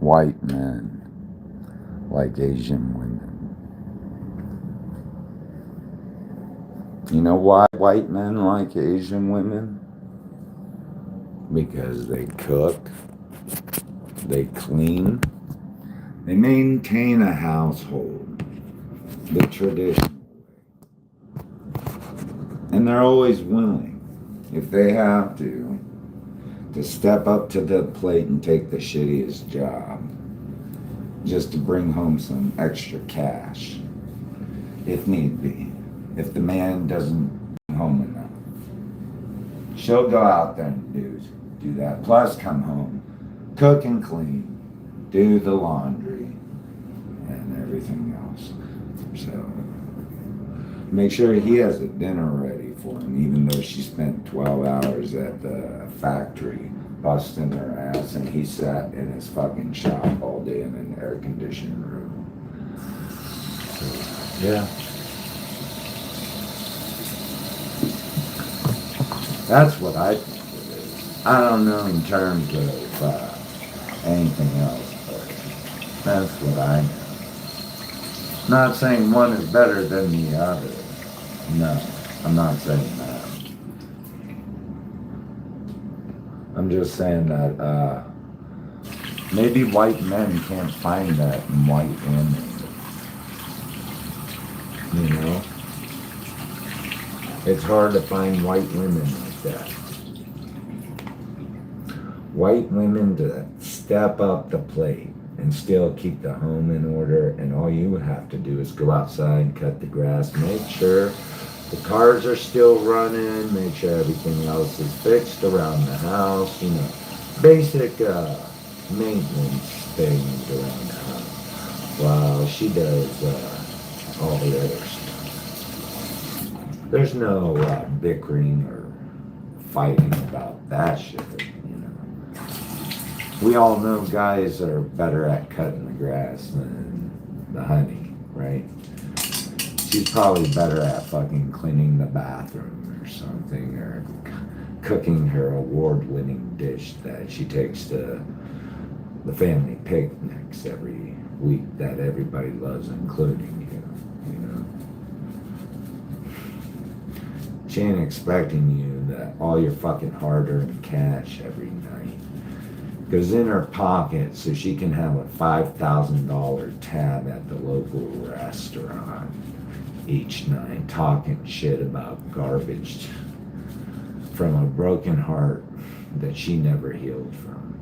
white men like Asian women? You know why white men like Asian women? Because they cook, they clean, they maintain a household the traditional way. And they're always willing, if they have to step up to the plate and take the shittiest job just to bring home some extra cash, if need be. If the man doesn't bring home enough, she'll go out there and do that. Plus come home, cook and clean, do the laundry, and everything else. So make sure he has a dinner ready for him, even though she spent 12 hours at the factory busting her ass and he sat in his fucking shop all day in an air-conditioned room. So, yeah. That's what I think it is. I don't know in terms of anything else, but that's what I know. Not saying one is better than the other. No, I'm not saying that. I'm just saying that maybe white men can't find that in white women. You know? It's hard to find white women like that. White women to step up the plate and still keep the home in order, and all you have to do is go outside, cut the grass, make sure the cars are still running, make sure everything else is fixed around the house, you know, basic maintenance things around the house, while she does all the other stuff. There's no bickering or fighting about that shit, you know. We all know guys are better at cutting the grass than the honey, right? She's probably better at fucking cleaning the bathroom or something, or cooking her award-winning dish that she takes to the family picnics every week that everybody loves, including you know. She ain't expecting you that all your fucking hard-earned cash every night goes in her pocket so she can have a $5,000 tab at the local restaurant each night, talking shit about garbage from a broken heart that she never healed from.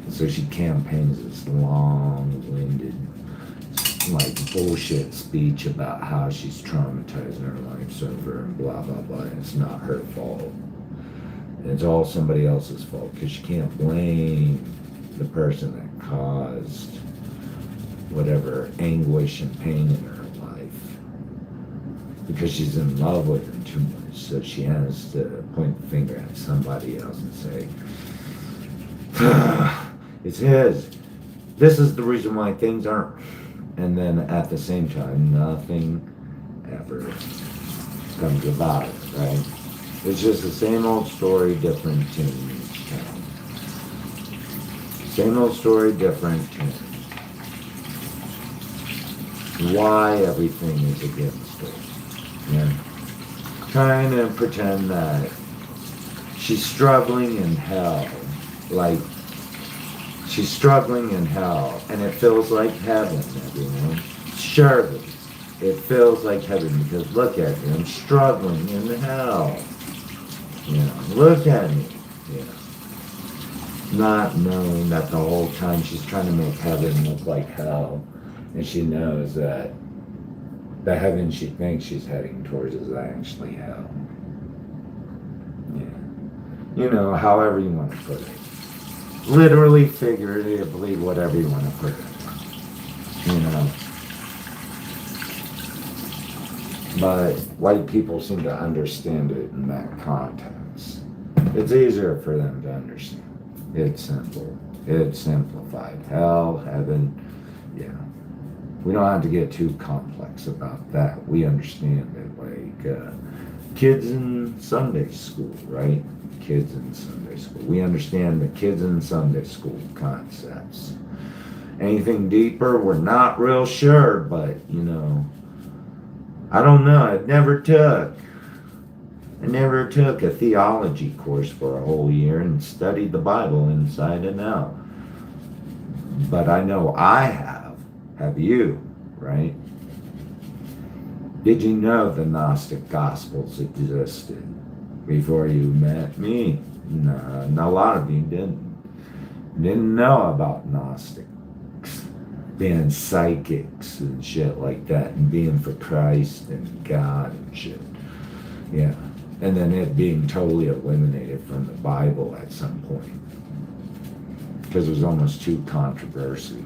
So she campaigns this long-winded, like, bullshit speech about how she's traumatized and her life's over and blah, blah, blah. And it's not her fault. It's all somebody else's fault, because she can't blame the person that caused whatever anguish and pain in her life, because she's in love with him too much. So she has to point the finger at somebody else and say, it's his. This is the reason why things aren't. And then at the same time, nothing ever comes about it, right? It's just the same old story, different tune each time. Same old story, different tune. Why everything is against her. Yeah. Trying to pretend that she's struggling in hell. Like, she's struggling in hell, and it feels like heaven, everyone. Surely, it feels like heaven, because look at me, I'm struggling in hell. You know, look at me. You know, not knowing that the whole time she's trying to make heaven look like hell, and she knows that the heaven she thinks she's heading towards is actually hell. Yeah. You know, however you want to put it. Literally, figuratively, whatever you want to put it. You know. But white people seem to understand it in that context. It's easier for them to understand. It's simple. It's simplified. Hell, heaven, yeah. We don't have to get too complex about that. We understand it. Like, Kids in Sunday school, right? Kids in Sunday school. We understand the kids in Sunday school concepts. Anything deeper, we're not real sure, but I don't know. I never took a theology course for a whole year and studied the Bible inside and out. But I know I have. Have you, right? Did you know the Gnostic Gospels existed before you met me? No, a lot of you didn't know about Gnostics being psychics and shit like that, and being for Christ and God and shit. Yeah. And then it being totally eliminated from the Bible at some point because it was almost too controversial.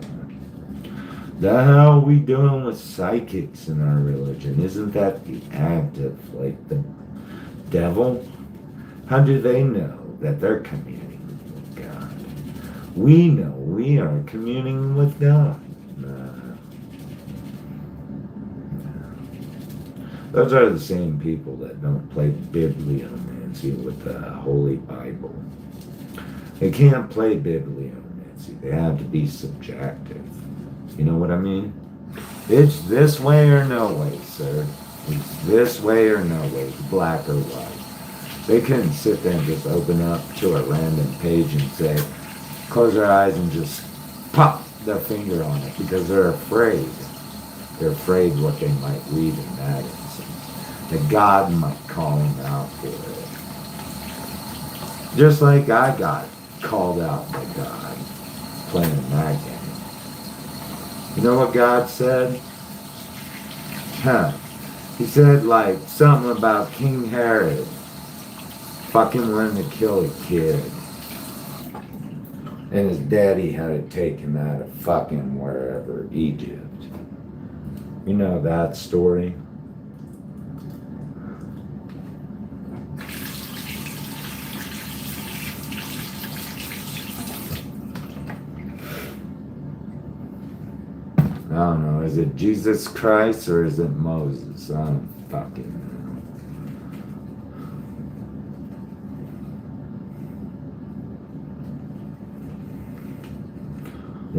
The hell are we doing with psychics in our religion? Isn't that the act of like the devil? How do they know that they're communing with God? We know we are communing with God. Those are the same people that don't play bibliomancy with the Holy Bible. They can't play bibliomancy. They have to be subjective. You know what I mean? It's this way or no way, sir. It's this way or no way, black or white. They couldn't sit there and just open up to a random page and say, close their eyes and just pop their finger on it because they're afraid. They're afraid what they might read in that instance. That God might call them out for it. Just like I got called out by God playing that game. You know what God said? He said like something about King Herod fucking wanting to kill a kid. And his daddy had it taken out of fucking wherever, Egypt. You know that story? I don't know, is it Jesus Christ or is it Moses? I don't fucking know.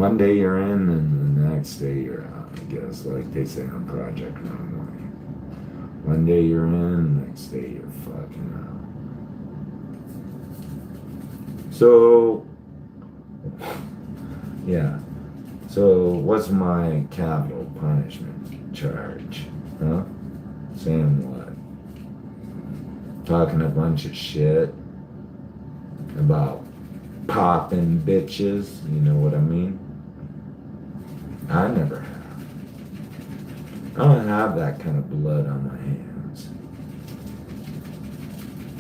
One day you're in and the next day you're out, I guess, like they say on Project Runway. One day you're in, the next day you're fucking out. So, yeah. So, what's my capital punishment charge? Huh? Saying what? Talking a bunch of shit about popping bitches, you know what I mean? I never have. I don't have that kind of blood on my hands.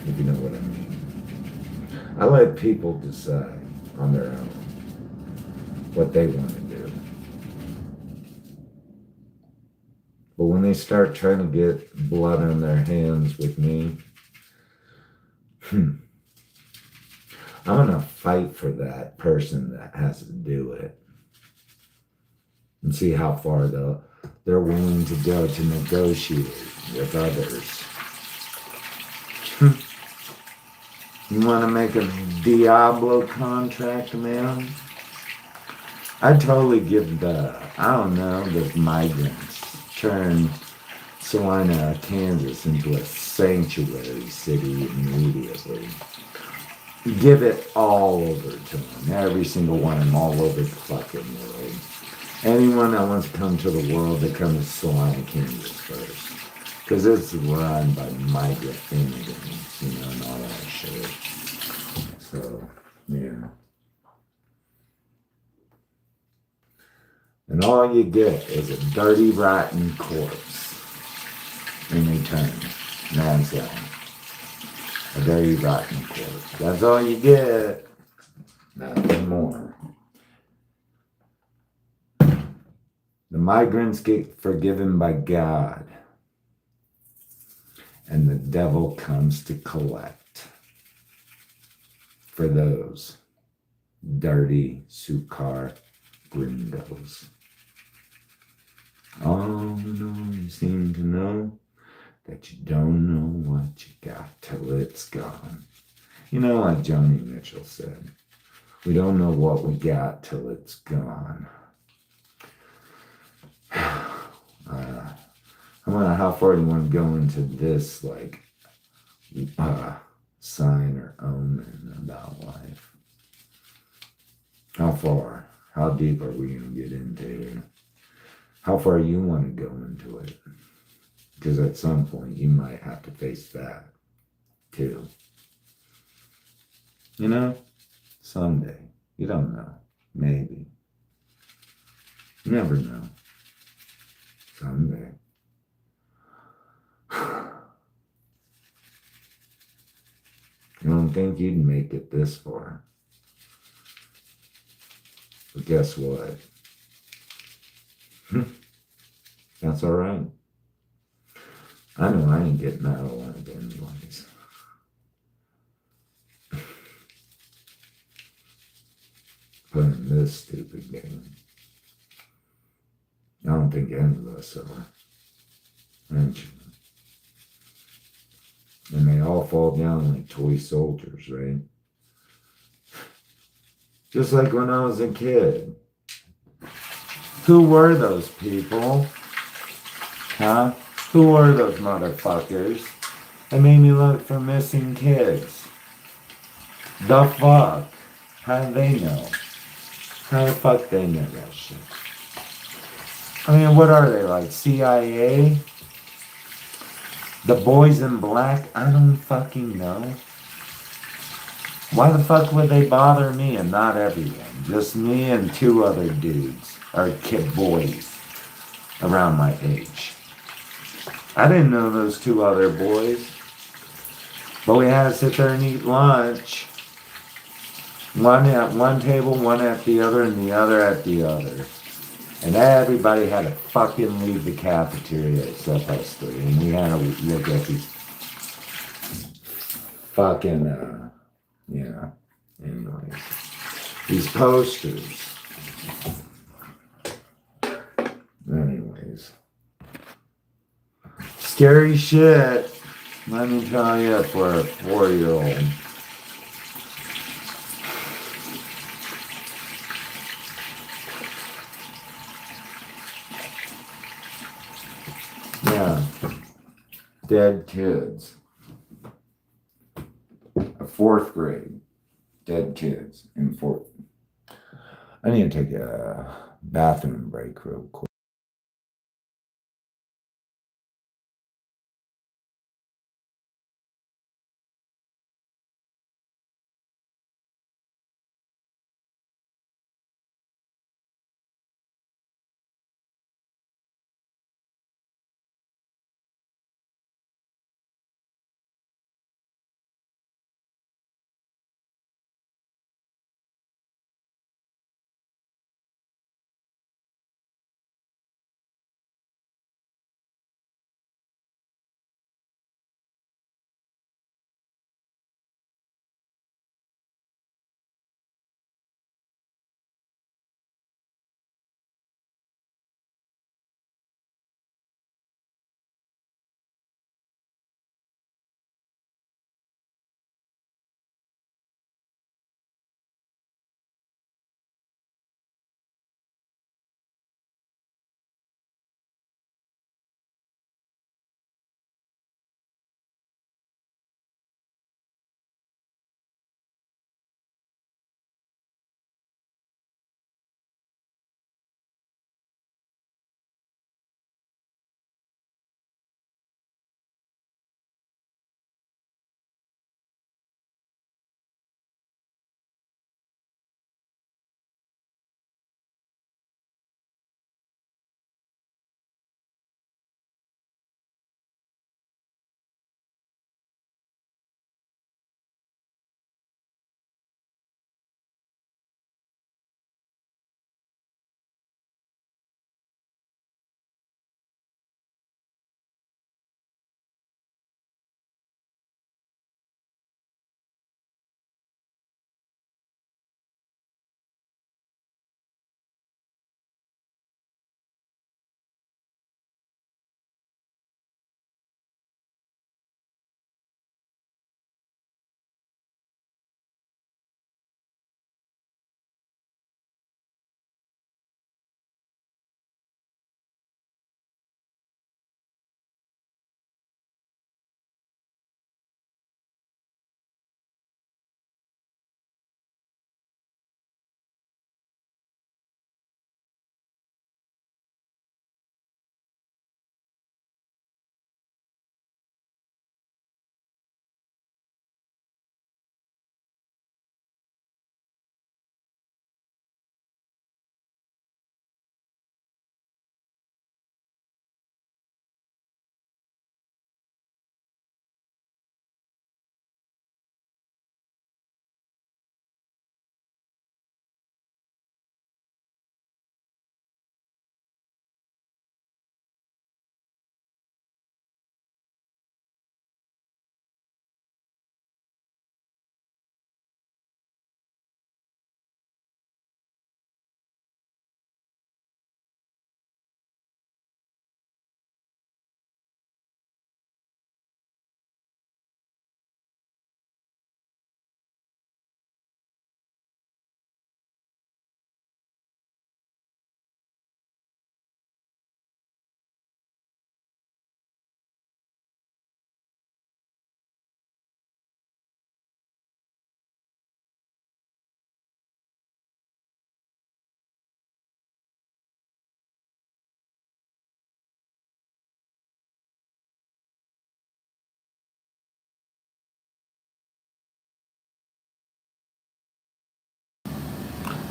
If you know what I mean. I let people decide on their own what they want to do. But when they start trying to get blood on their hands with me, I'm going to fight for that person that has to do it and see how far they're willing to go to negotiate with others. You want to make a Diablo contract, man? I'd totally give the migrants turn Salina, Kansas into a sanctuary city immediately. Give it all over to them. Every single one of them all over the fucking world. Anyone that wants to come to the world, they come to Salina, Kansas first. Because it's run by migrant immigrants, and all that shit. So, yeah. And all you get is a dirty, rotten corpse in return. That's it. A dirty, rotten corpse. That's all you get. Nothing more. The migrants get forgiven by God. And the devil comes to collect for those dirty Sukar gringos. Oh no, you seem to know that you don't know what you got till it's gone. You know, like Joni Mitchell said, we don't know what we got till it's gone. How far do you want to go into this, like, sign or omen about life? How far? How deep are we going to get into it? How far you want to go into it? Because at some point you might have to face that too. You know? Someday. You don't know. Maybe. You never know. Someday. You don't think you'd make it this far. But guess what? That's all right. I know I ain't getting out alive anyways. Playing this stupid game. I don't think any of us are. And they all fall down like toy soldiers, right? Just like when I was a kid. Who were those people? Huh? Who were those motherfuckers that made me look for missing kids? The fuck? How do they know? How the fuck they know that shit? I mean, what are they, like CIA? The boys in black? I don't fucking know. Why the fuck would they bother me and not everyone? Just me and two other dudes, or kid boys, around my age. I didn't know those two other boys. But we had to sit there and eat lunch. One at one table, one at the other, and the other at the other. And everybody had to fucking leave the cafeteria except us three. And we had to look at these fucking, anyways. These posters. Anyways. Scary shit. Let me tell you, for a 4-year-old. Yeah. Dead kids. A 4th grade. Dead kids in 4th. I need to take a bathroom break real quick.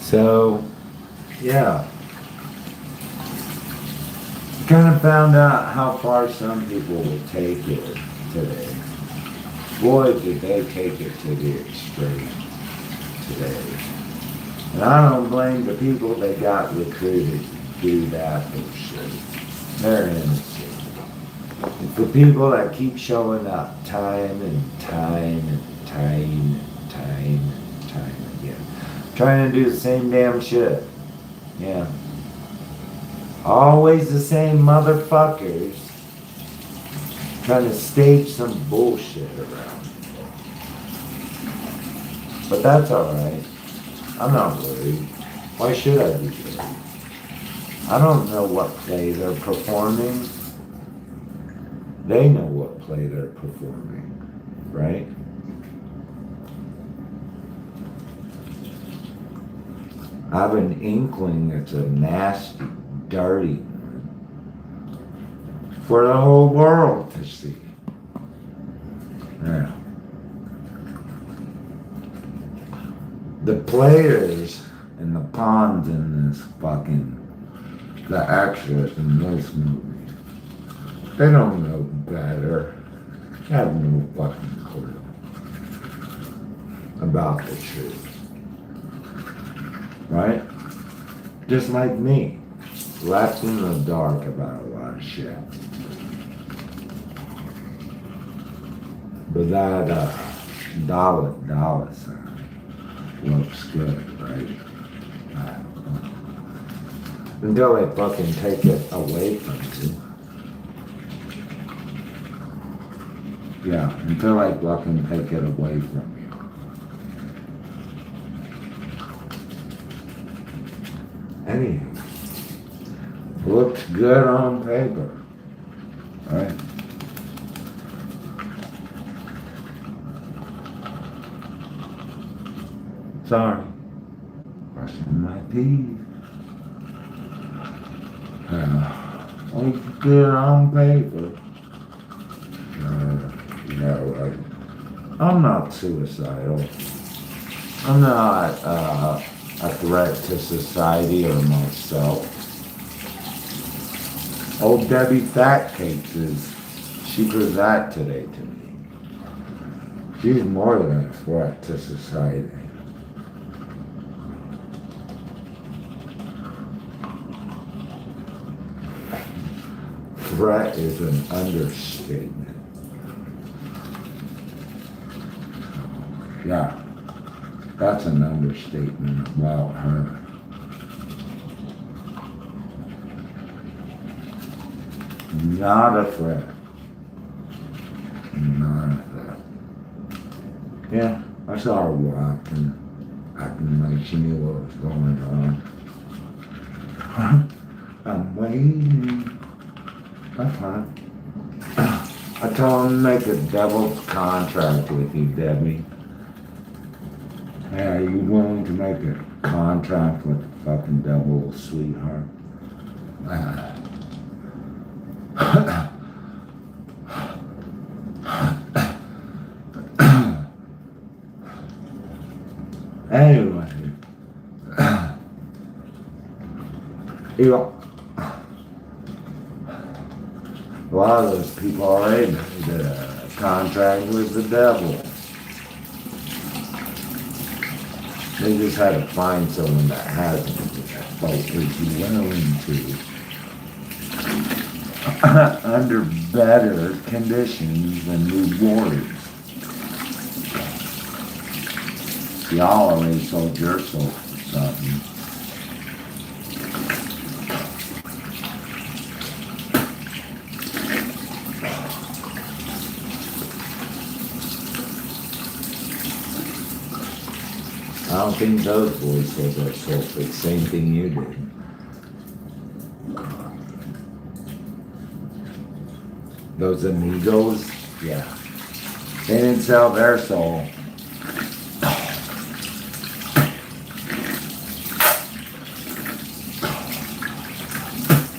So, yeah. Kind of found out how far some people will take it today. Boy, did they take it to the extreme today. And I don't blame the people that got recruited to do that bullshit. They're innocent. It's the people that keep showing up time and time and time and time and time again. Trying to do the same damn shit. Yeah. Always the same motherfuckers trying to stage some bullshit around. But that's alright. I'm not worried. Why should I be worried? I don't know what play they're performing. They know what play they're performing, right? I have an inkling it's a nasty, dirty one for the whole world to see. Yeah. The players and the pawns in this the actors in this movie, they don't know better. They have no fucking clue about the truth. Right? Just like me, left in the dark about a lot of shit. But that dollar sign looks good, right? Until they fucking take it away from you. Yeah, until they fucking take it away from you. Anyway, looks good on paper, right? Sorry, brushing my teeth. Looks good on paper. Yeah, right. I'm not suicidal. I'm not a threat to society or myself. Old Debbie Fat Cakes she proved that today to me. She's more than a threat to society. Threat is an understatement. Yeah. That's an understatement about her. Not a threat. Not a threat. Yeah, I saw her walking, acting like she knew what was going on. I'm waiting. That's fine. I told him to make a devil's contract with you, Debbie. Hey, are you willing to make a contract with the fucking devil, sweetheart? Anyway, a lot of those people already made a contract with the devil. They just had to find someone that hasn't, but is willing to, under better conditions and rewards. Y'all already sold your soul for something. I don't think those boys sold their soul for the same thing you did. Those amigos, yeah. They didn't sell their soul.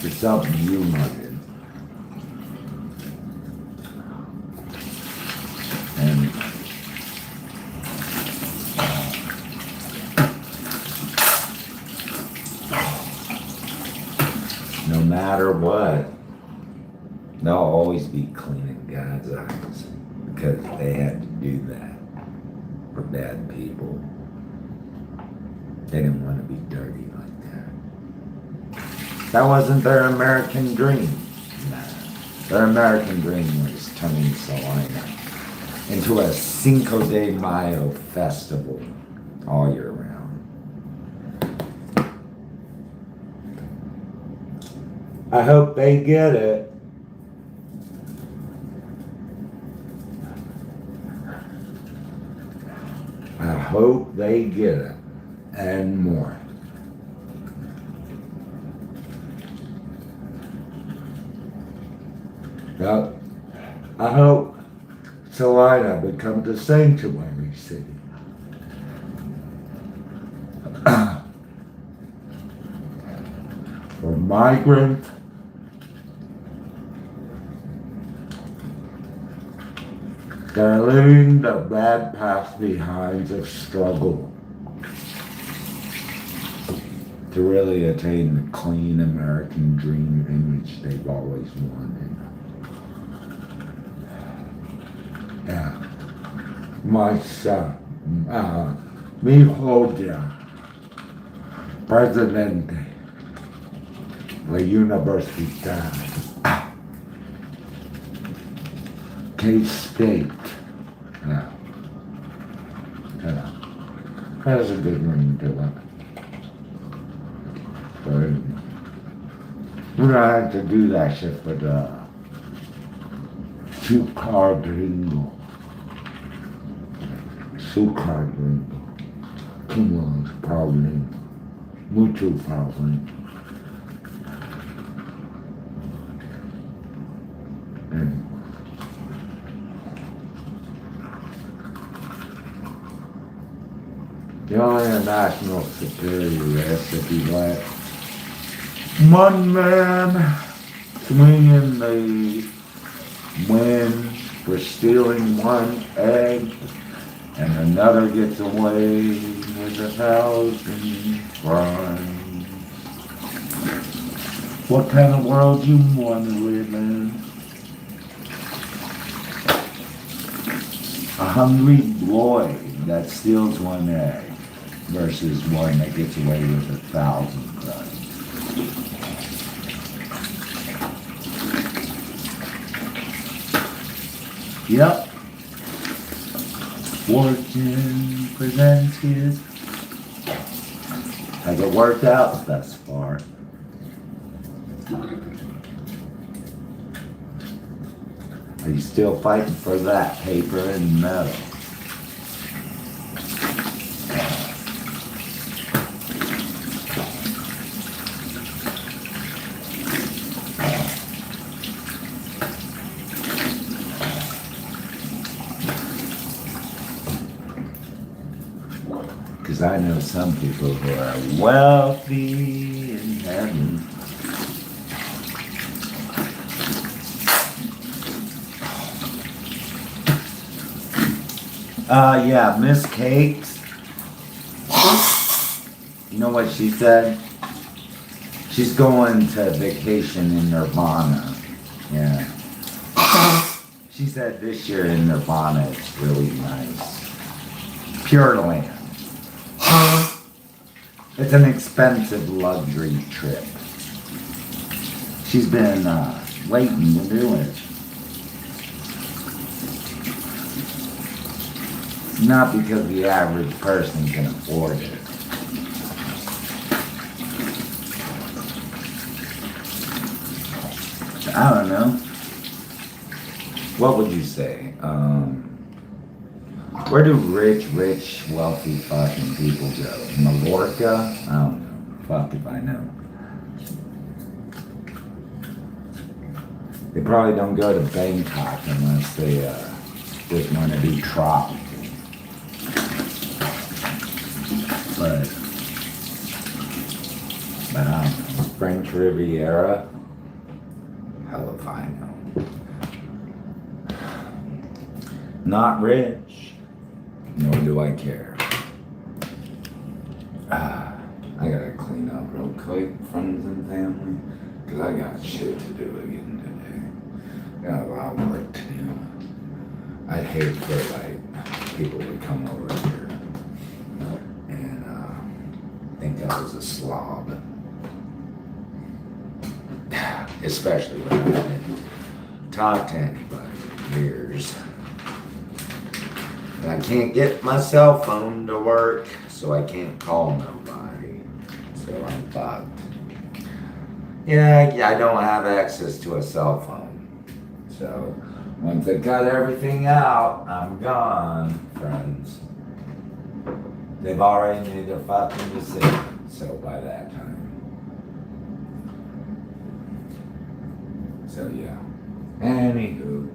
For something you wanted. And no matter what, they'll always be cleaning God's eyes because they had to do that for bad people. They didn't want to be dirty like that. That wasn't their American dream. Nah. Their American dream was turning Salina into a Cinco de Mayo festival all year round. I hope they get it. I hope they get it and more. Now, I hope Salina becomes a sanctuary city. For migrants, they're leaving the bad past behind of struggle to really attain the clean American dream image they've always wanted. Yeah. My son, mi hijo, presidente la universidad, K-State. Yeah. Has a good ring to it. But we're gonna have to do that shit for the Super Gringo. Super Gringo. Come on, probably. Mucho probably. And the only national security recipe like one man swinging the wind for stealing one egg, and another gets away with 1,000 crimes. What kind of world you want to live in? A hungry boy that steals one egg versus one that gets away with 1,000 crimes. Yep. Fortune presents his. Has it worked out thus far? Are you still fighting for that paper and metal? Because I know some people who are wealthy in heaven. Yeah, Miss Cakes. You know what she said? She's going to vacation in Nirvana. Yeah. She said this year in Nirvana it's really nice. Pure Land. It's an expensive luxury trip. She's been waiting to do it. Not because the average person can afford it. I don't know. What would you say? Where do rich, wealthy fucking people go? Mallorca? I don't know. Fuck if I know. They probably don't go to Bangkok unless they just want to be tropical. But I don't know. French Riviera? Hell if I know. Not rich, nor do I care. I gotta clean up real quick. quick, friends and family, because I got shit to do again today. Got a lot of work to do. I'd hate for, like, people to come over here and think I was a slob. Especially when I haven't talked to anybody in years. And I can't get my cell phone to work, so I can't call nobody. So I'm fucked. Yeah, I don't have access to a cell phone. So once I cut everything out, I'm gone, friends. They've already made their fucking decision, so by that time. So yeah. Anywho,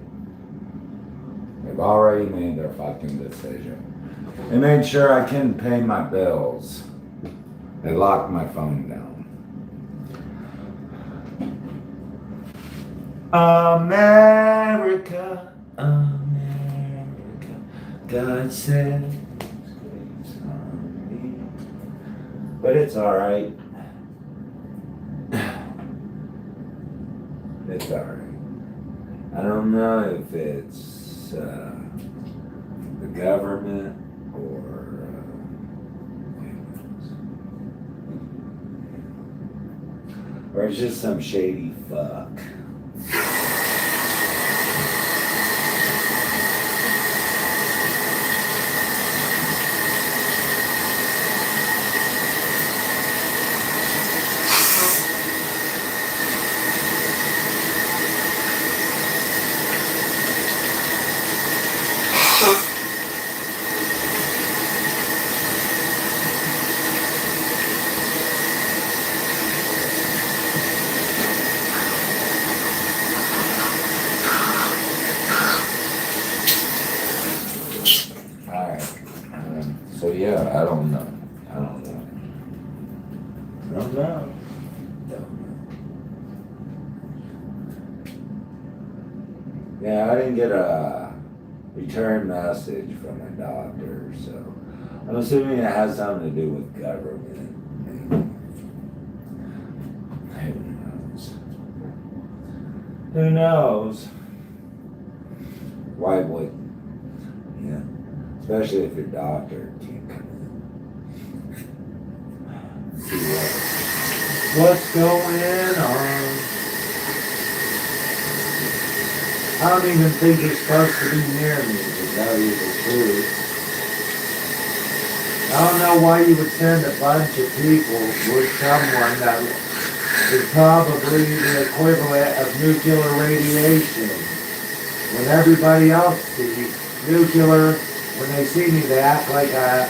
they've already made their fucking decision. They made sure I couldn't pay my bills. They locked my phone down. America, America, God said it's on me. But it's alright. It's alright. I don't know if it's the government or it's just some shady fuck. So yeah, I don't know. Yeah, I didn't get a return message from my doctor, so I'm assuming it has something to do with government. Who knows? Why wouldn't? Yeah. Especially if your doctor can't come in. See what's going on. I don't even think you're supposed to be near me, to tell you the truth. I don't know why you would send a bunch of people with someone that is probably the equivalent of nuclear radiation. When everybody else sees nuclear, when they see me, they act like I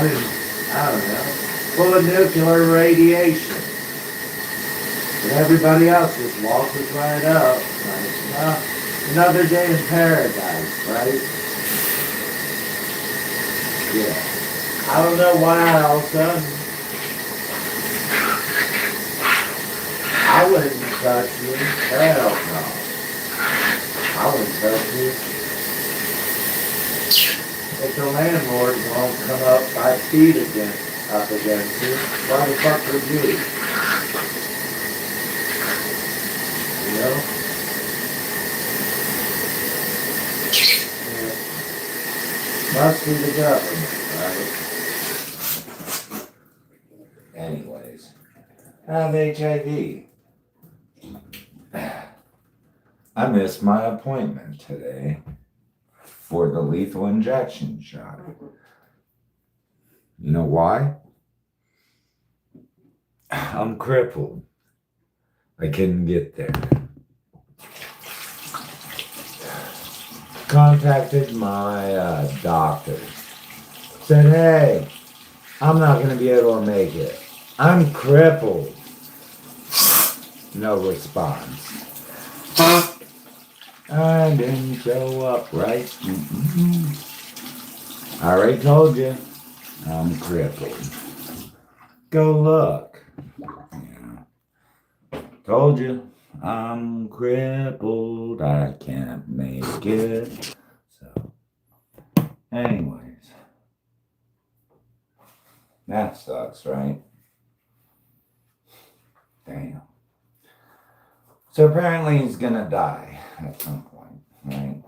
don't know, full of nuclear radiation. And everybody else just walks right up. Like, another day in paradise, right? Yeah. I don't know why all of a sudden. I wouldn't touch you. Hell no. I wouldn't touch you. If the landlord won't come up 5 feet up against you, why the fuck would you? You know? Yeah. Must be the government, right? Anyways, I have HIV. I missed my appointment today for the lethal injection shot. You know why? I'm crippled. I couldn't get there. Contacted my doctor. Said, hey, I'm not going to be able to make it. I'm crippled. No response. I didn't show up, right? I already told you, I'm crippled. Go look. Yeah. Told you, I'm crippled. I can't make it. So, anyways, that sucks, right? So apparently he's gonna die at some point, right?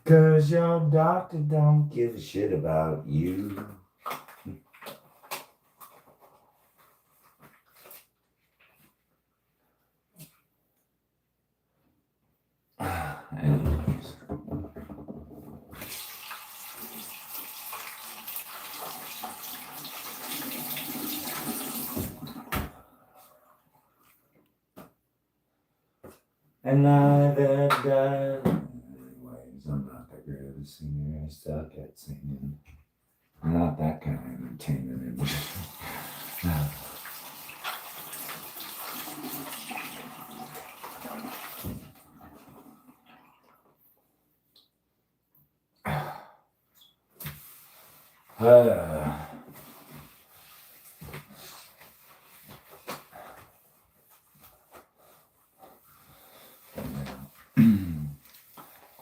Cause your doctor don't give a shit about you. Anyways. And neither does. Anyways, I'm not that great of a singer. I suck at singing. I'm not that kind of entertainment.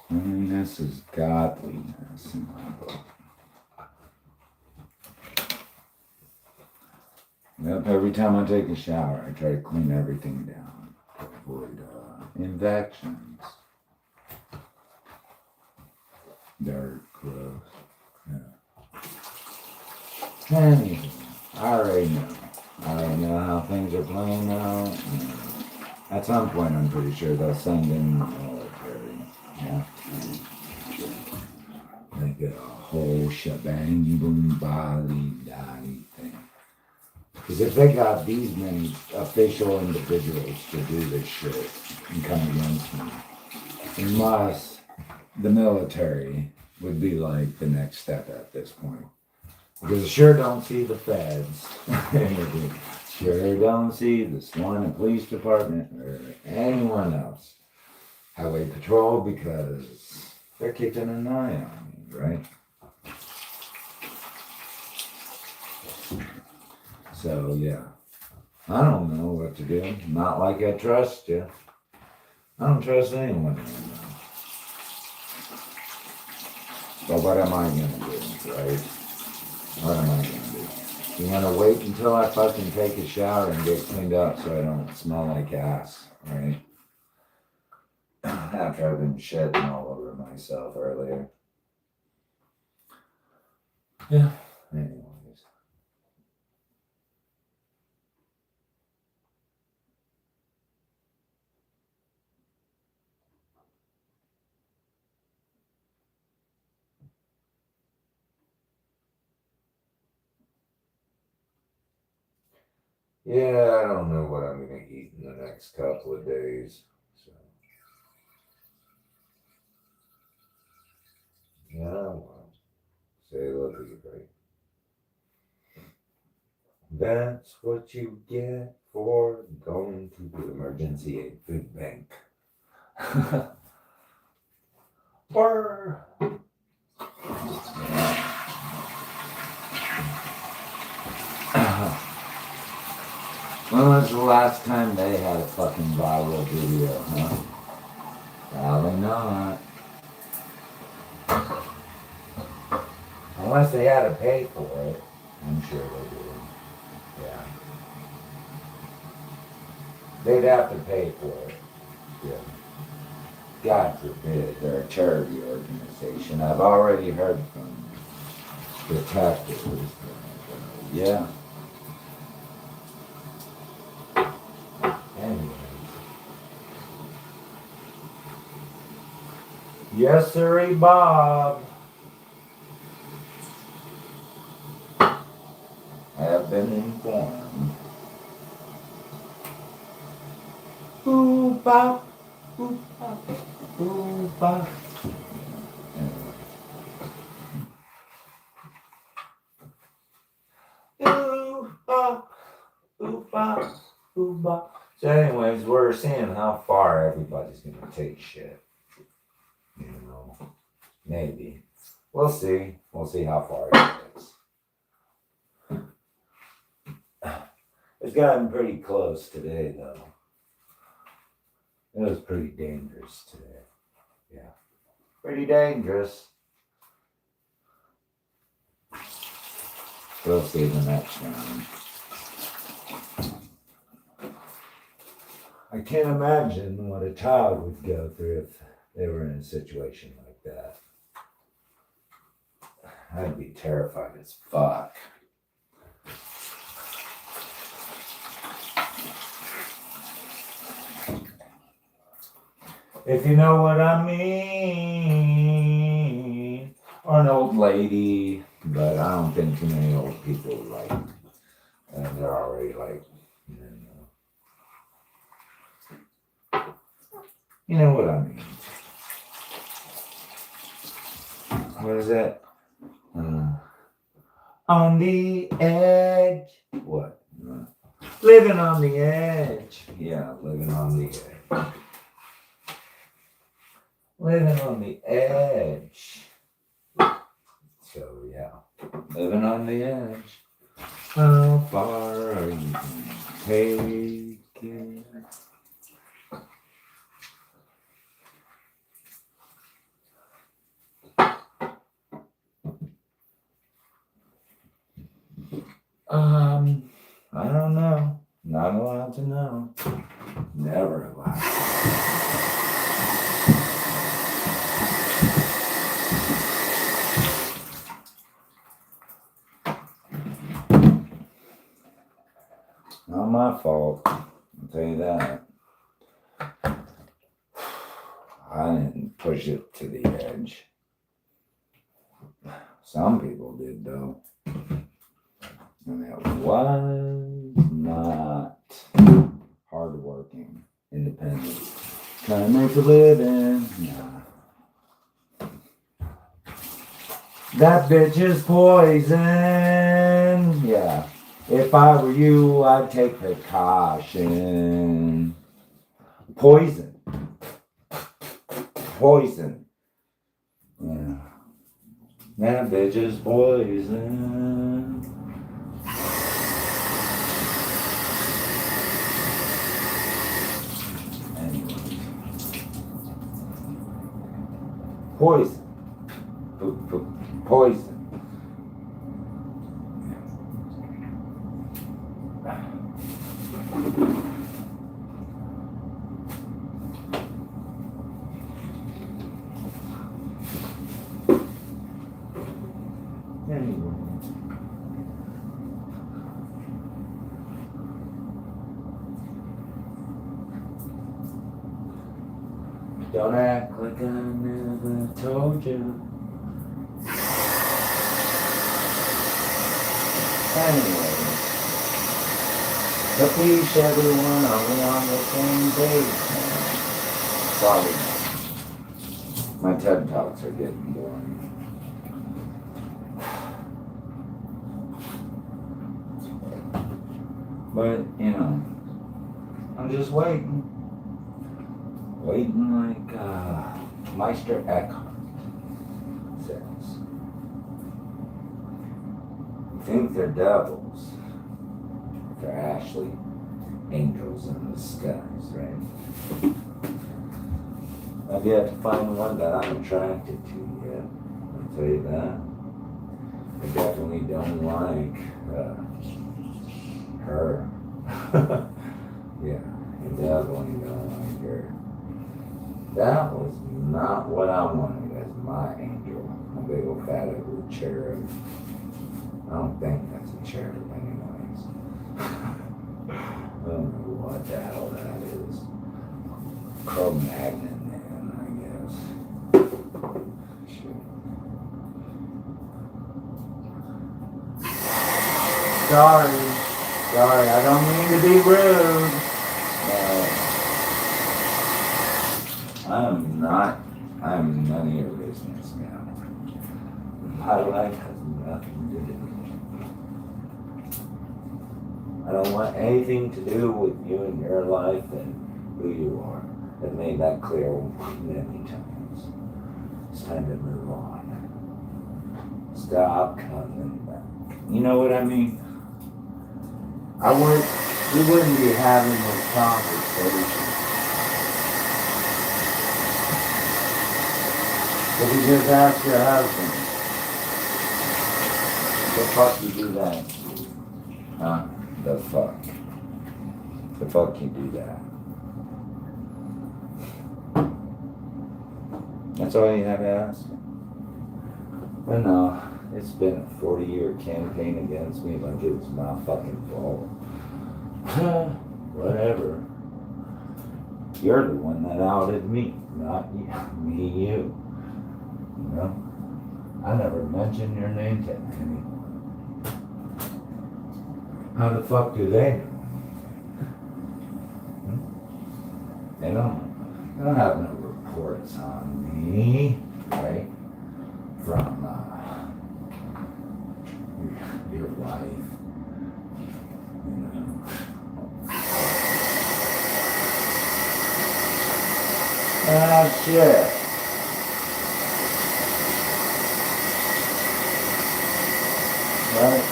Cleanliness is godliness in my book. Yep, every time I take a shower, I try to clean everything down to avoid infections. Dirt, gross. Yeah. Anyway, I already know how things are playing out. At some point, I'm pretty sure they'll send in the military. Yeah. They get a whole shebang, boom, body, daddy thing. Because if they got these many official individuals to do this shit and come against me, unless the military would be like the next step at this point. Because I sure don't see the feds. Sure don't see the Salina Police Department or anyone else. Highway Patrol, because they're keeping an eye on me, right? So, yeah. I don't know what to do. Not like I trust you. I don't trust anyone anymore. But what am I going to do, right? What am I going to do? You want to wait until I fucking take a shower and get cleaned up so I don't smell like ass, right? After I've been shitting all over myself earlier. Yeah. Anyways. Yeah, I don't know what I'm going to eat in the next couple of days. So. Yeah, well, say love to you, right? That's what you get for going to the emergency aid food bank. Brr. When was the last time they had a fucking viral video, huh? Probably not. Unless they had to pay for it. I'm sure they did. Yeah. They'd have to pay for it. Yeah. God forbid, they're a charity organization. I've already heard from detectives. Yeah. Anyway. Yes, sirree, Bob. I have been informed. Ooh, Bob. Ooh, Bob. Ooh, Bob. Anyway. Ooh, Bob. Ooh, Bob. Ooh, Bob. So anyways, we're seeing how far everybody's going to take shit. You know, maybe. We'll see. We'll see how far it gets. It's gotten pretty close today, though. It was pretty dangerous today. Yeah. Pretty dangerous. We'll see the next round. I can't imagine what a child would go through if they were in a situation like that. I'd be terrified as fuck. If you know what I mean. Or an old lady, but I don't think too many old people like, and they're already like, you know what I mean. What is that? On the edge. What? Living on the edge. Yeah, living on the edge. Living on the edge. So, yeah. Living on the edge. How far are you taking? I don't know. Not allowed to know. Never allowed. Not my fault. I'll tell you that. I didn't push it to the edge. Some people did, though. And it was not hardworking, independent. Trying to make a living. Nah. That bitch is poison. Yeah. If I were you, I'd take precaution. Poison. Poison. Yeah. That bitch is poison. Anyways. Poison. Poison. Don't act like I never told you. Anyway, capiche everyone, are we on the same page, man? Sorry, my TED Talks are getting boring. But, you know, I'm just waiting. Waiting like Meister Eckhart says. You think they're devils. They're actually angels in the skies, right? I've yet to find one that I'm attracted to yet. I'll tell you that. I definitely don't like her. Yeah, I definitely don't like her. That was not what I wanted as my angel. A big old fat ugly cherub. I don't think that's a cherub anyways. I don't know what the hell that is. Cro-Magnon, man, I guess. Shit. Sorry, I don't mean to be rude. I am none of your business now. My life has nothing to do with it. I don't want anything to do with you and your life and who you are. I've made that clear many times. It's time to move on. Stop coming back. You know what I mean? We wouldn't be having this conversation. If you just ask your husband, The fuck you do that? Huh? The fuck? The fuck you do that? That's all you have to ask? But no, it's been a 40-year campaign against me like it was my fucking fault. Whatever. You're the one that outed me, not you, me, you. You know? I never mentioned your name to anyone. How the fuck do they know? They don't have no reports on me, right? From your wife. You know. Ah, shit. Right?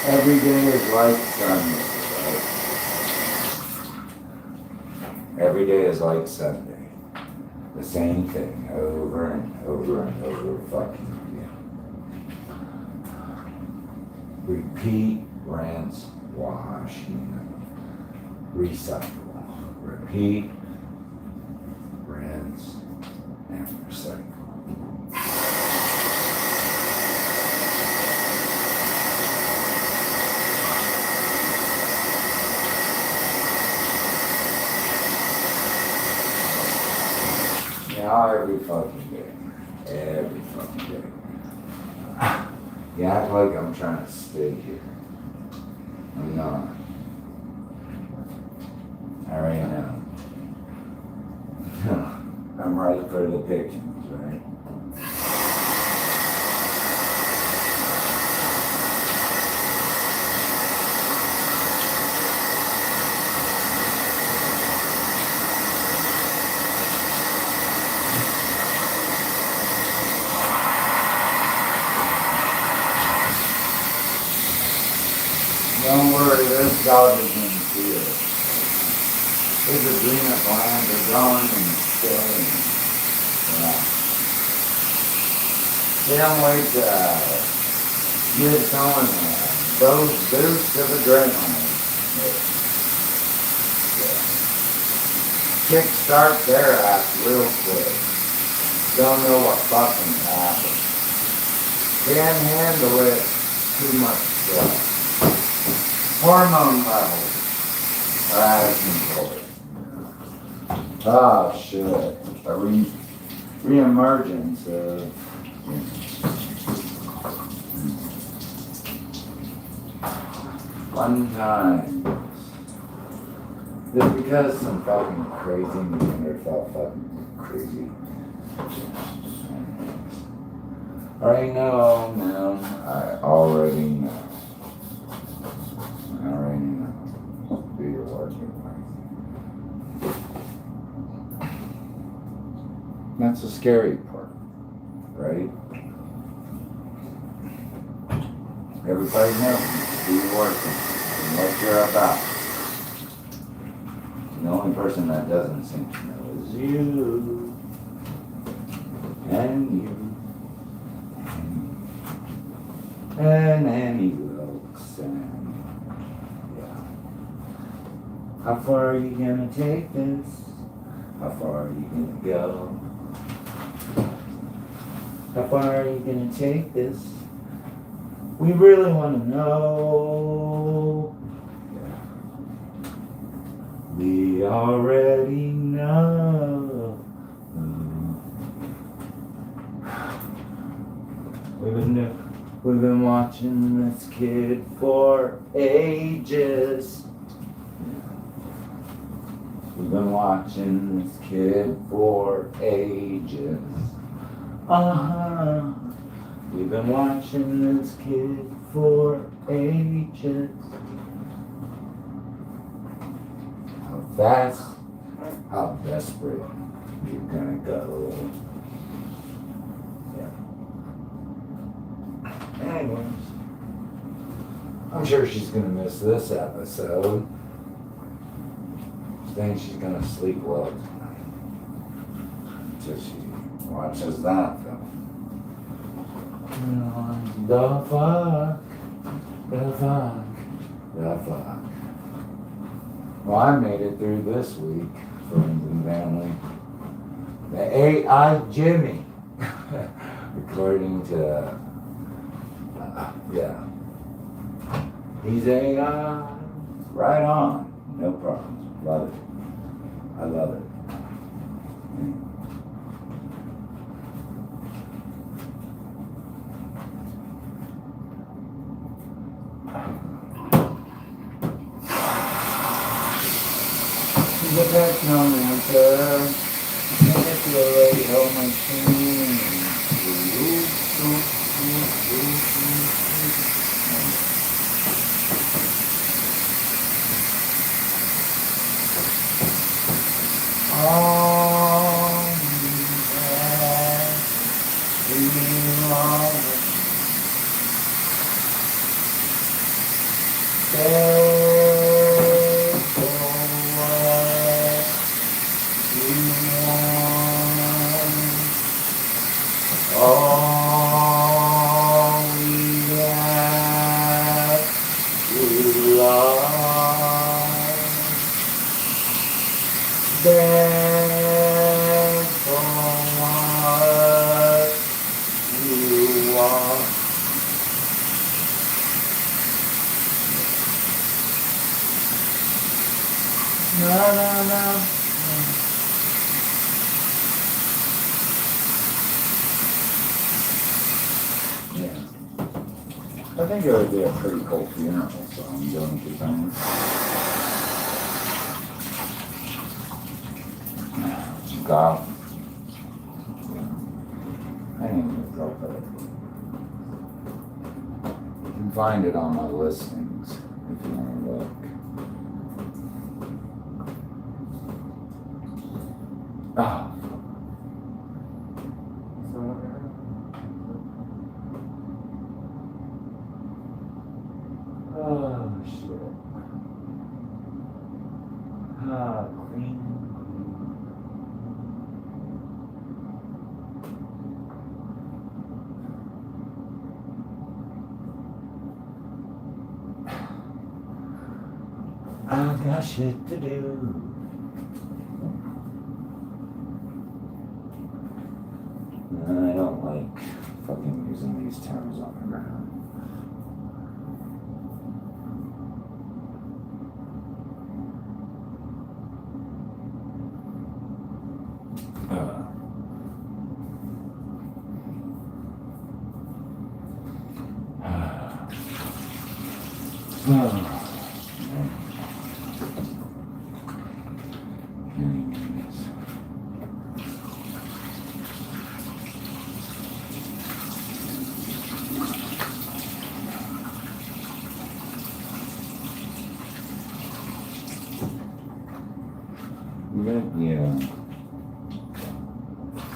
Every day is like Sunday, right? Every day is like Sunday. The same thing over and over and over fucking again. Repeat, rinse, wash, recycle. Repeat, rinse, and recycle. Now every fucking day. Every fucking day. You act like I'm trying to stay here. I'm not. I already know. I'm right for the pickings, right? Don't worry, this dog is in fear. His agreement plans are going and staying. Yeah. Can't wait to get someone those boosts of adrenaline. Yeah. Kickstart their ass real quick. Don't know what fucking happened. Can't handle it too much stress. Hormone levels are out of control. Oh shit. A re-emergence of fun times. Just because some fucking crazy man felt fucking crazy. I know, man. I already know. I already know. Do your work. That's the scary part, right? Everybody knows. Do your work and what you're about. The only person that doesn't seem to know is you. And you. And any looks and yeah. How far are you gonna take this? How far are you gonna go? How far are you gonna take this? We really wanna know. Yeah. We already know. We've been watching this kid for ages. We've been watching this kid for ages. Uh-huh. We've been watching this kid for ages. How fast, how desperate you're gonna go. Anyways, I'm sure she's gonna miss this episode. Saying she's gonna sleep well tonight. Until she watches that film. The fuck. The fuck. The fuck. Well, I made it through this week, friends and family. The AI Jimmy. According to, yeah. He's AI. Right on. No problems. Love it. I love it. Get back on the answer. Manipulate your machine. All that we love. All we have to love, that's what you are. No. I think it would be a pretty cool funeral song, don't you think? God. I didn't even drop it. You can find it on my listings if you want to look. Oh. Oh, shit. Clean. I got shit to do. I don't like fucking using these terms on the ground.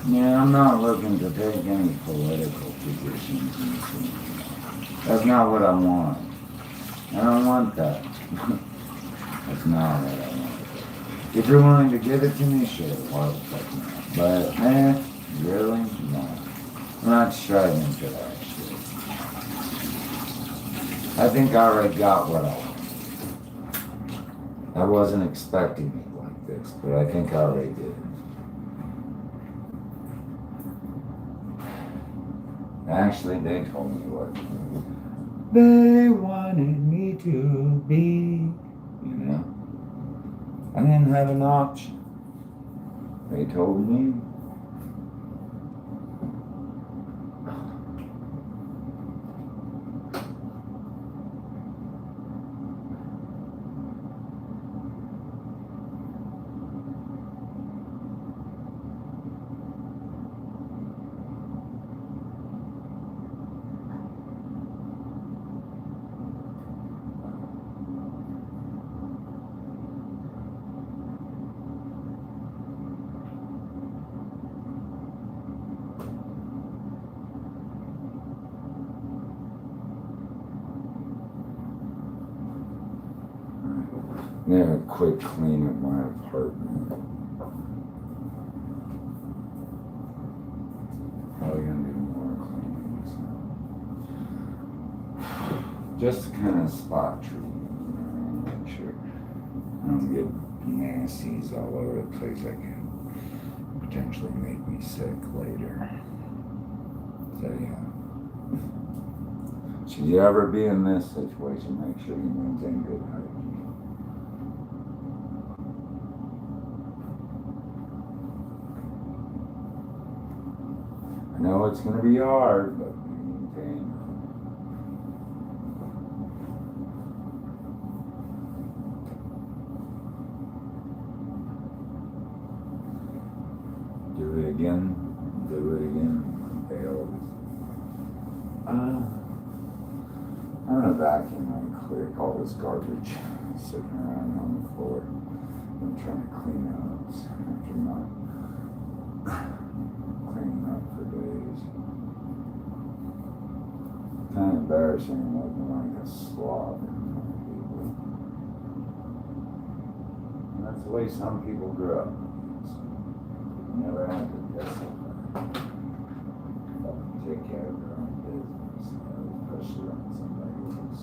Yeah, I'm not looking to take any political positions. That's not what I want. I don't want that. That's not what I want. If you're willing to give it to me, sure, well, fuck no. But, really? No. I'm not striving for that shit. I think I already got what I want. I wasn't expecting it like this, but I think I already did. Actually, they told me what they wanted me to be, you know? I didn't have an option. They told me. Yeah, a quick clean of my apartment. Probably gonna do more cleanings now. Just kind of spot treatment, make sure I don't get nasties all over the place that can potentially make me sick later. So yeah. Should you ever be in this situation, make sure you maintain good hygiene. I know it's going to be hard, but maintain. Do it again. Do it again. Failed. I'm gonna vacuum and clear all this garbage sitting around on the floor. I'm trying to clean up after not cleaning up for days. Kind of embarrassing looking like a slob in front of people. And that's the way some people grew up. Never had to discipline. Take care of their own business, especially on somebody else.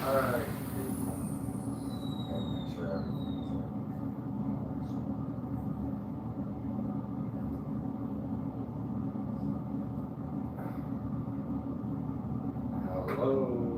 Alright. Making sure everything's hello.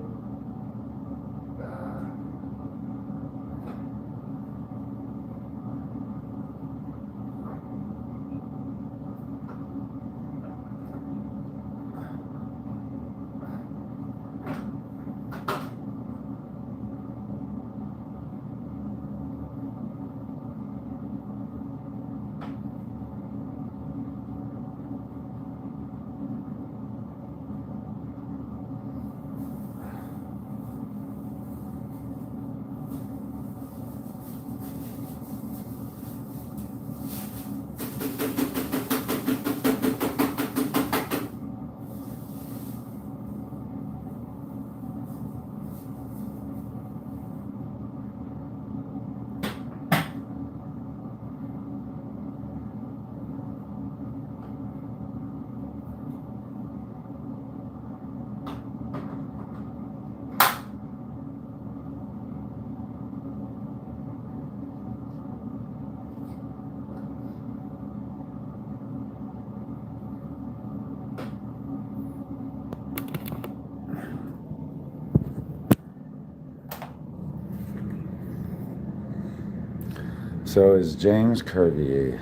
So is James Kerby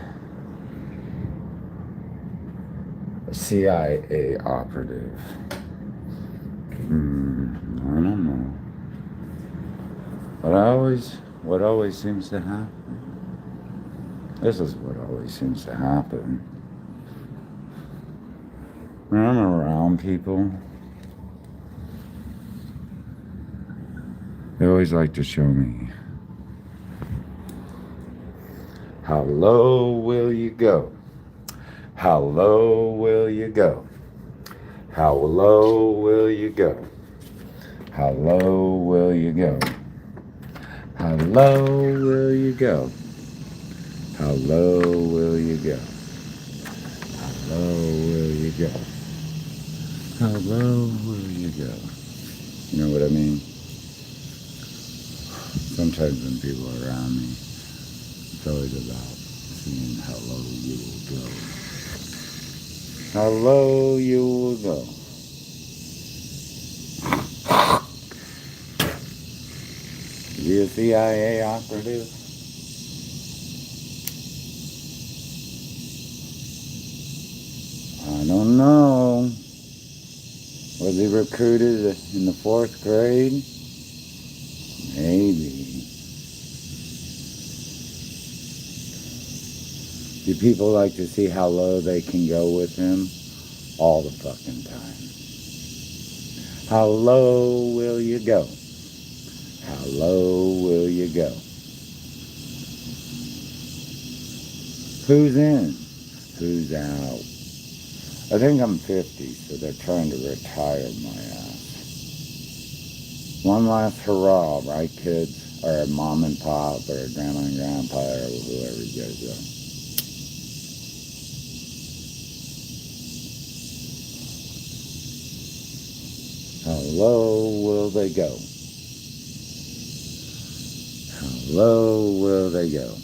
a CIA operative? I don't know. What always seems to happen. This is what always seems to happen. When I'm around people, they always like to show me, how low will you go? How low will you go? How low will you go? How low will you go? How low will you go? How low will you go? How low will you go? How low will you go? You know what I mean? Sometimes when people are around me, it's always about seeing how low you will go. How low you will go. Is he a CIA operative? I don't know. Was he recruited in the 4th grade? Maybe. Do people like to see how low they can go with him? All the fucking time. How low will you go? How low will you go? Who's in? Who's out? I think I'm 50, so they're trying to retire my ass. One last hurrah, right, kids? Or mom and pop, or grandma and grandpa, or whoever you guys are. How low will they go? How low will they go?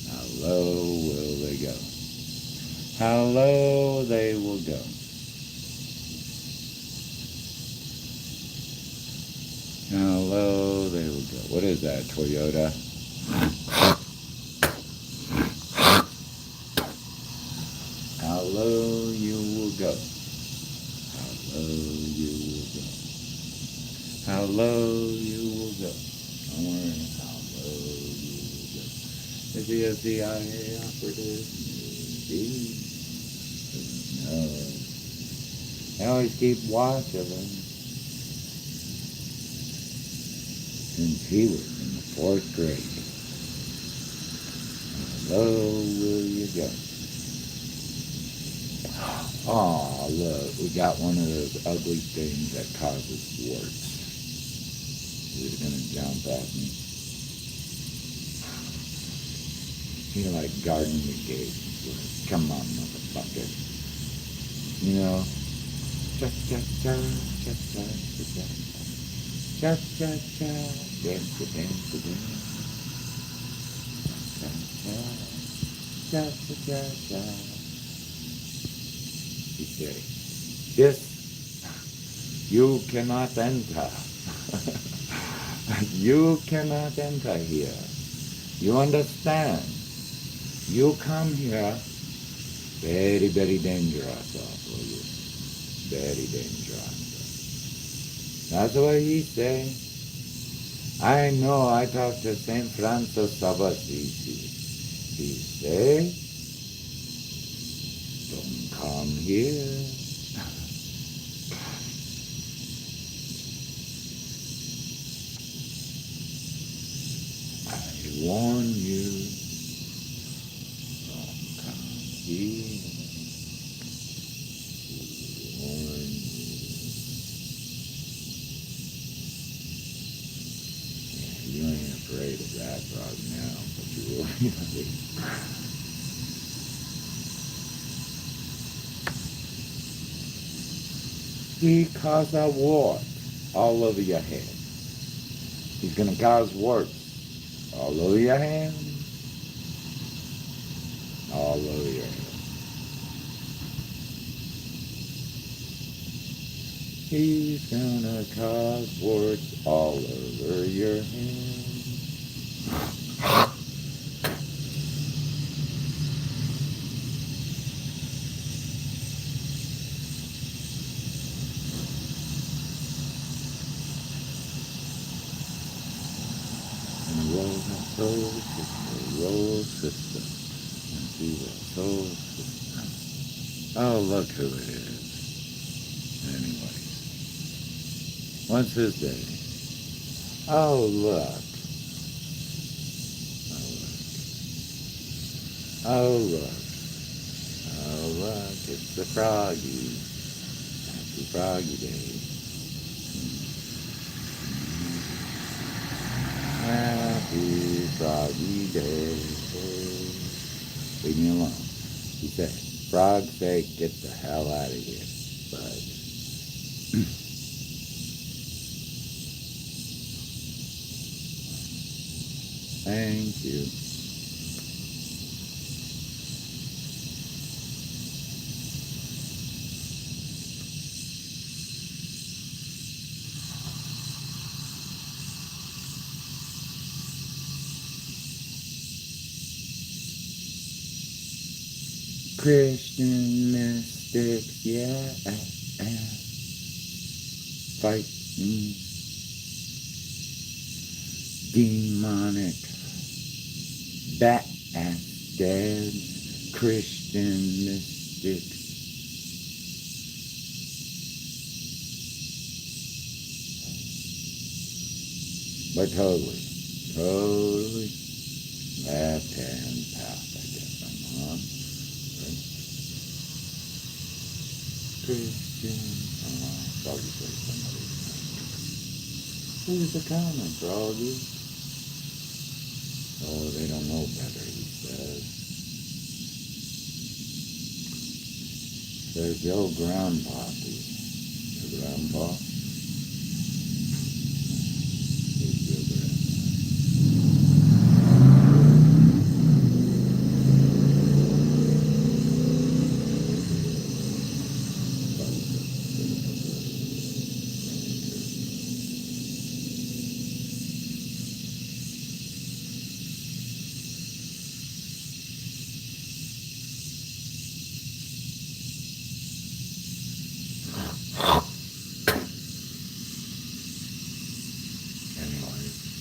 How low will they go? How low they will go. How low they will go. What is that, Toyota? How low you will go. How low you will go. How low you will go. Don't worry, how low you will go. Is he a CIA operative? Maybe. No. I always keep watch of him. Since he was in the 4th grade. How low will you go? Oh, look, we got one of those ugly things that causes warts. Is it gonna jump at me? You know, like guarding the gate. Come on, motherfucker. You know? Cha cha cha cha cha cha cha Cha-cha-cha, dance-a-dance-a-dance. Cha-cha, cha-cha-cha-cha. He said, this you cannot enter. You cannot enter here. You understand? You come here, very, very dangerous for you. Very dangerous. That's what he said. I know, I talked to St. Francis of Assisi. He said, don't come here. I warn you, don't come here. Warn you. Yeah, you ain't afraid of that frog now, but you will be. He caused a wart all over your head. He's going to cause warts all over your hand, all over your head. He's going to cause warts all over your hand. Roll system. And see the soul system. Oh, look who it is. Anyways. What's his day? Oh, look. Oh, look. Oh, look. It's the froggy. Happy Froggy Day. Happy Froggy Day. Leave me alone. He said, frog say, get the hell out of here, bud. Thank you. Christian mystics, yeah, fighting demonic bastard Christian mystics. But totally left-hand path, I guess I'm on. Christian, Froggy says somebody. Who's the comment, Froggy? Oh, they don't know better, he says. There's the old grandpa, your grandpa. He's your grandpa.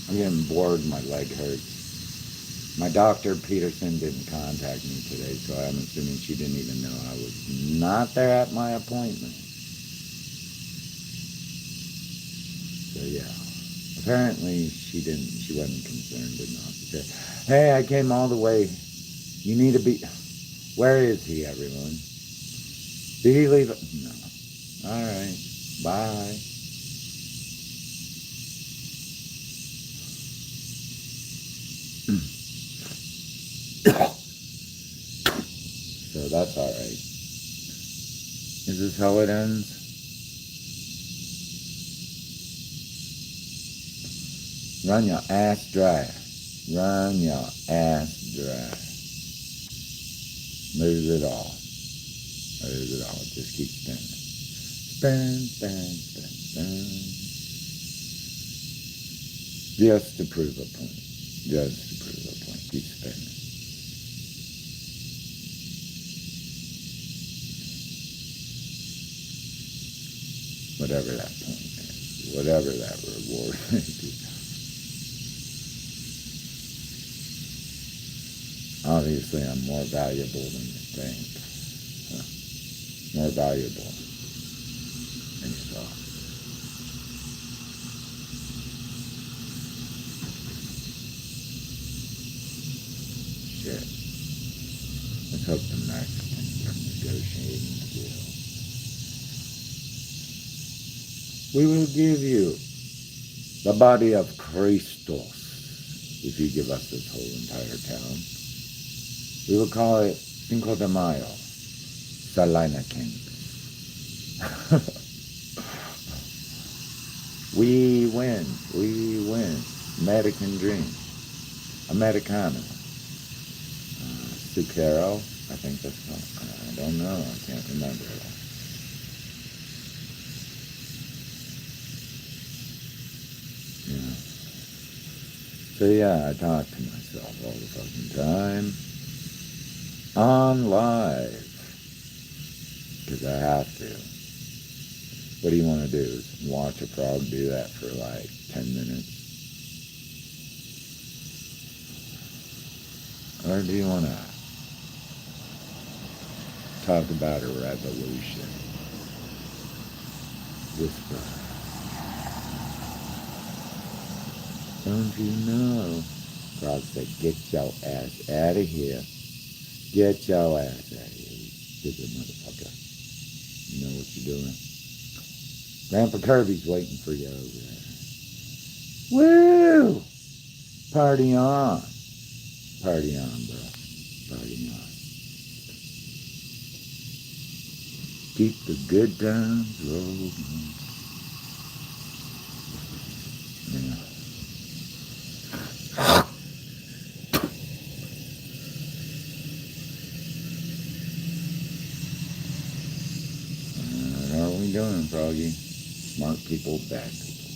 I'm getting bored, my leg hurts. My doctor, Peterson, didn't contact me today, so I'm assuming she didn't even know I was not there at my appointment. So yeah, apparently she wasn't concerned enough. She said, hey, I came all the way. You need to be, where is he, everyone? Did he leave? No. All right, bye. So that's all right. Is this how it ends? Run your ass dry. Run your ass dry. Lose it all. Lose it all. Just keep spinning. Spin, spin, spin, spin. Just to prove a point. Just to prove a point. Keep spinning. Whatever that point is. Whatever that reward may be. Obviously, I'm more valuable than you think. More valuable than you thought. Shit. Let's hope the Mexicans are negotiating a deal. We will give you the body of Christos if you give us this whole entire town. We will call it Cinco de Mayo, Salina King. We win. We win. American dream. Americano. Zucchero. I think that's not, I don't know. I can't remember it. Yeah. So yeah, I talk to myself all the fucking time. On live. Because I have to. What do you want to do? Is watch a frog do that for like 10 minutes? Or do you want to talk about a revolution? Whisper. Don't you know? Frog said, get your ass out of here. Get your ass out of here, you stupid motherfucker. You know what you're doing. Grandpa Kirby's waiting for you over there. Woo! Party on. Party on, bro. Party on. Keep the good times rolling. Yeah. How are we doing, Froggy? Smart people, bad people.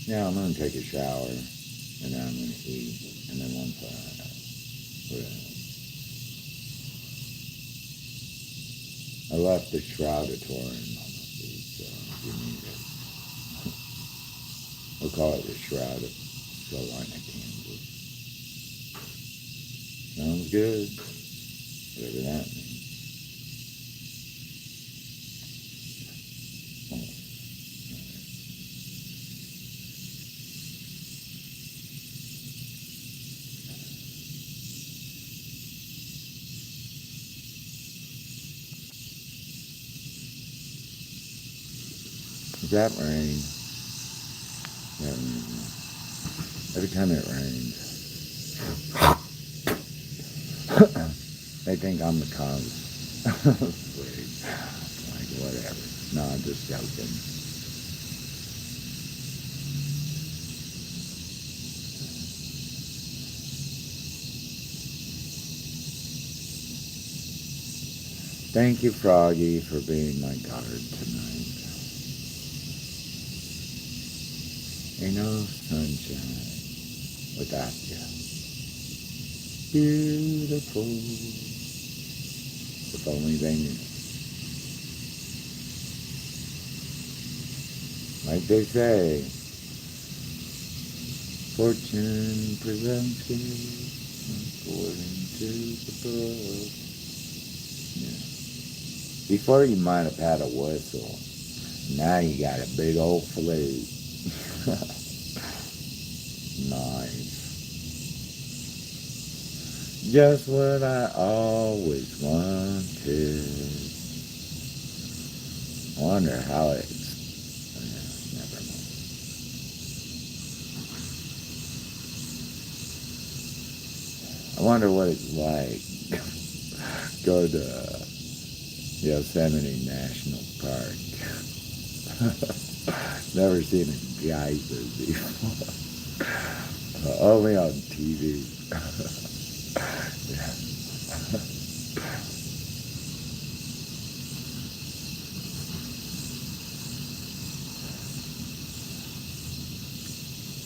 Yeah, I'm going to take a shower, and then I'm going to eat, and then once I left the shroudatorium on the feet, so if you need it. We'll call it the Shroud of Salina, Kansas. Sounds good. Whatever that means. That rain. Every time it rains, they think I'm the cause. Like, whatever. No, I'm just joking. Thank you, Froggy, for being my guard tonight. Ain't no sunshine without you. Beautiful. If only they knew. Like they say, fortune presents you according to the book. Yeah. Before you might have had a whistle. Now you got a big old flute. Nice. Just what I always wanted. I wonder how it's... never mind. I wonder what it's like. Go to Yosemite National Park. Never seen a geyser before. Only on TV. Yeah.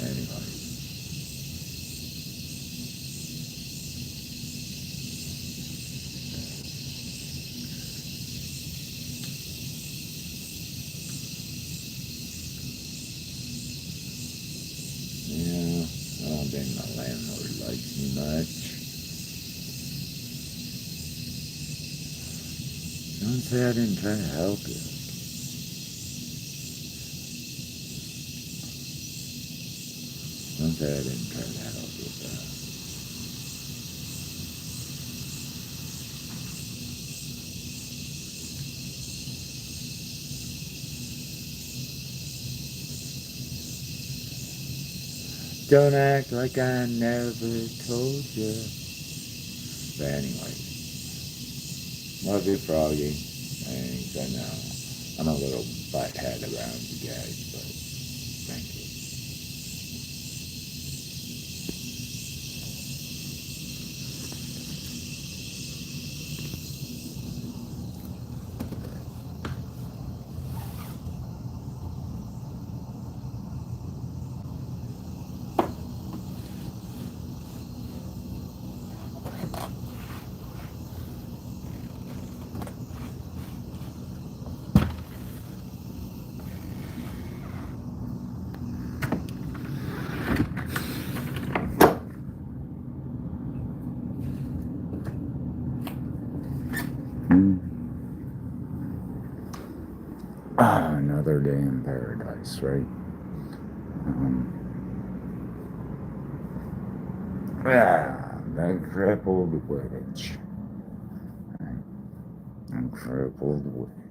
Anyway. Yeah, I don't think my landlord likes me much. Don't say I didn't try to help you. Don't say I didn't try to help you, bro. Don't act like I never told you. But anyway, love you, Froggy. Thanks, I know. I'm a little butthead around you guys, but thank you. Another day in paradise, right? That crippled witch. That crippled witch.